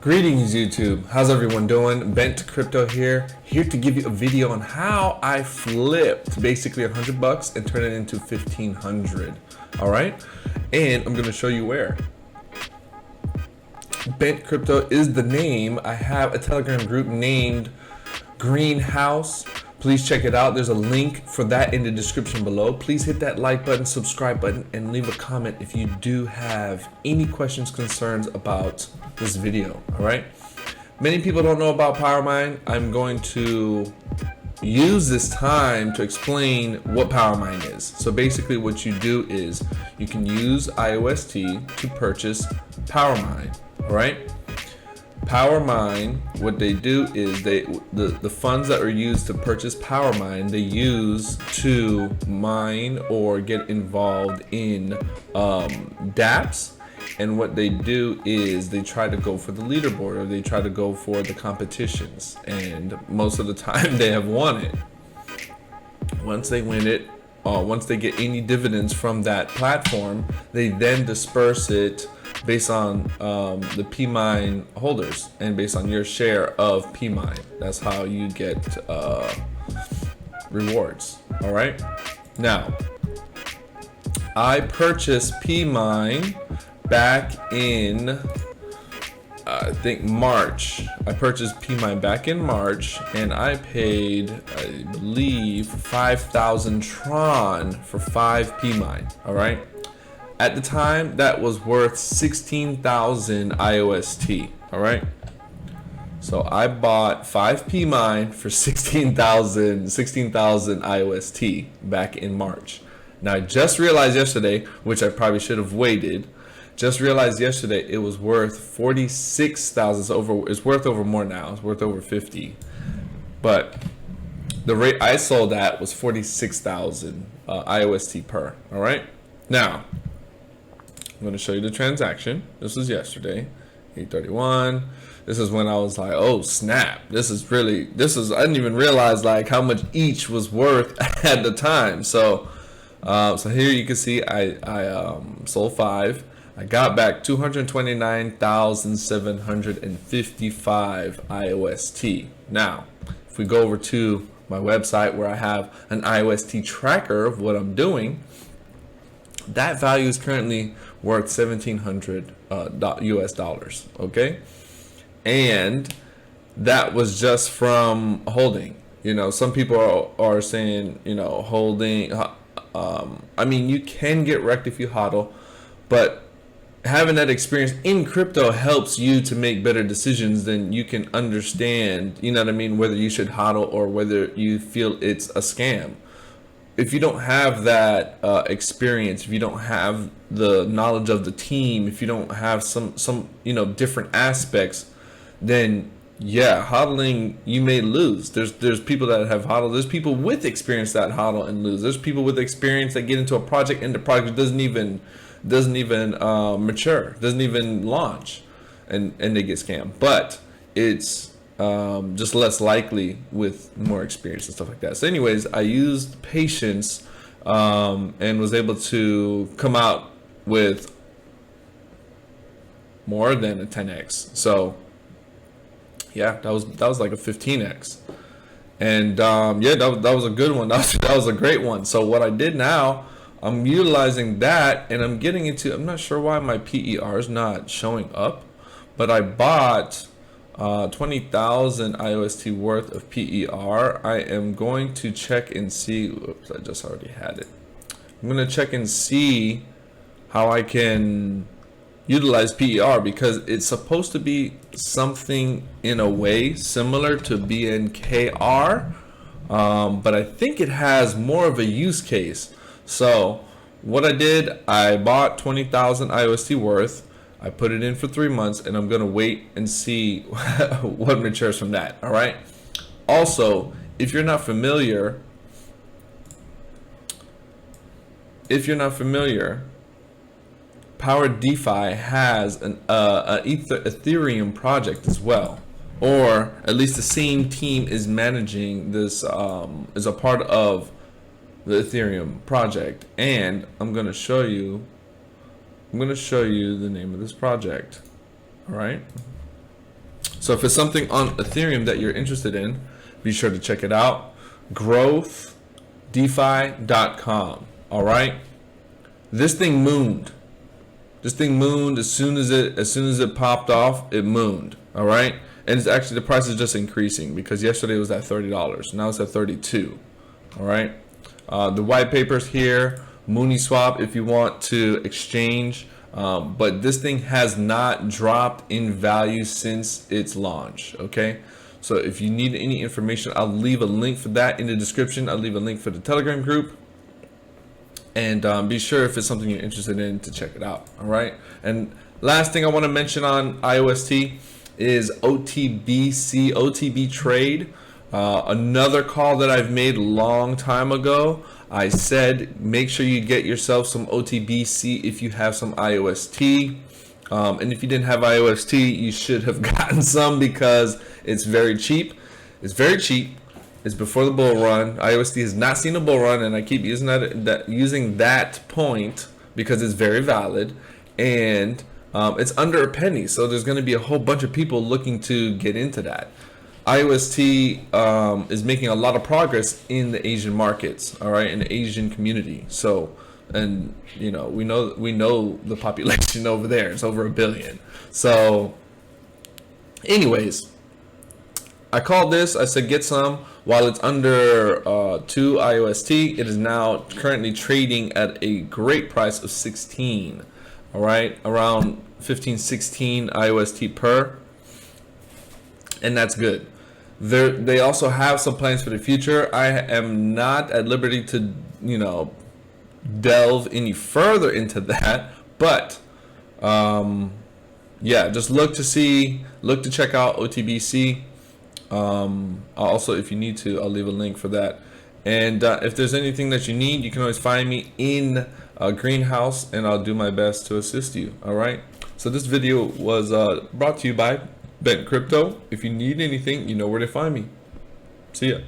Greetings YouTube, how's everyone doing? Bent Crypto here to give you a video on how I flipped basically $100 and turned it into 1,500. All right, and I'm gonna show you where. Bent Crypto is the name. I have a Telegram group named Greenhouse. Please check it out. There's a link for that in the description below. Please hit that like button, subscribe button, and leave a comment if you do have any questions, concerns about this video. All right. Many people don't know about PMINE. I'm going to use this time to explain what PMINE is. So basically what you do is you can use IOST to purchase PMINE. All right. PMINE, what they do is the funds that are used to purchase PMINE, they use to mine or get involved in DApps. And what they do is they try to go for the leaderboard, or they try to go for the competitions. And most of the time they have won it. Once they win it, once they get any dividends from that platform, they then disperse it based on the PMINE holders and based on your share of PMINE. That's how you get rewards. All right. Now, I purchased PMINE back in I think March. I purchased PMINE back in March, and I paid, I believe, 5,000 Tron for 5 PMINE. All right. At the time, that was worth 16,000 IOST. All right. So I bought 5 PMINE for 16,000 IOST back in March. Now I just realized yesterday, which I probably should have waited. Just realized yesterday it was worth 46,000. So it's worth over more now. It's worth over 50. But the rate I sold at was 46,000 IOST per. All right. Now, I'm going to show you the transaction. This was yesterday, 8/31. This is when I was like, oh snap, I didn't even realize like how much each was worth at the time. So here you can see I sold 5. I got back 229,755 IOST. Now, if we go over to my website where I have an IOST tracker of what I'm doing, that value is currently worth $1,700 US dollars. Okay, and that was just from holding. You know, some people are saying, you know, holding. I mean, you can get wrecked if you hodl, but having that experience in crypto helps you to make better decisions. Then you can understand, you know what I mean, whether you should hodl or whether you feel it's a scam. If you don't have that experience, if you don't have the knowledge of the team, if you don't have some you know, different aspects, then yeah, hodling, you may lose. There's people that have hodled. There's people with experience that hodl and lose. There's people with experience that get into a project and the project doesn't even mature, doesn't even launch, and they get scammed. But it's just less likely with more experience and stuff like that. So anyways, I used patience and was able to come out with more than a 10x. So yeah, that was like a 15x. And yeah, that was a good one. That was a great one. So what I did now, I'm utilizing that, and I'm getting into, I'm not sure why my PER is not showing up, but I bought 20,000 IOST worth of PER. I am going to check and see. Oops, I just already had it. I'm going to check and see how I can utilize PER, because it's supposed to be something in a way similar to BNKR, but I think it has more of a use case. So what I did, I bought 20,000 IOST worth. I put it in for 3 months, and I'm gonna wait and see what matures from that. All right. Also, if you're not familiar, Power DeFi has an Ethereum project as well, or at least the same team is managing this, is a part of the Ethereum project. And I'm going to show you the name of this project. All right. So if it's something on Ethereum that you're interested in, be sure to check it out. growthdefi.com. All right. This thing mooned. This thing mooned as soon as it popped off. It mooned. All right. And it's actually, the price is just increasing because yesterday it was at $30. Now it's at $32. All right. The white paper's here. Mooney swap if you want to exchange. But this thing has not dropped in value since its launch. Okay. So if you need any information, I'll leave a link for that in the description. I'll leave a link for the Telegram group. And be sure, if it's something you're interested in, to check it out. All right. And last thing I want to mention on IOST is OTB trade. Another call that I've made a long time ago. I said make sure you get yourself some OTBC if you have some IOST. And if you didn't have IOST, you should have gotten some because it's very cheap. It's very cheap. It's before the bull run. IOST has not seen a bull run, and I keep using that point because it's very valid, and it's under a penny. So there's going to be a whole bunch of people looking to get into that. IOST is making a lot of progress in the Asian markets, all right, in the Asian community. So, and you know, we know the population over there. It's over 1 billion. So, anyways, I called this. I said get some. While it's under 2 IOST, it is now currently trading at a great price of 16. All right, around 15, 16 IOST per, and that's good. They also have some plans for the future. I am not at liberty to, you know, delve any further into that, but yeah, just look to check out OTBC. Also, if you need to, I'll leave a link for that. And if there's anything that you need, you can always find me in Greenhouse, and I'll do my best to assist you. All right. So this video was brought to you by Bet Crypto. If you need anything, you know where to find me. See ya.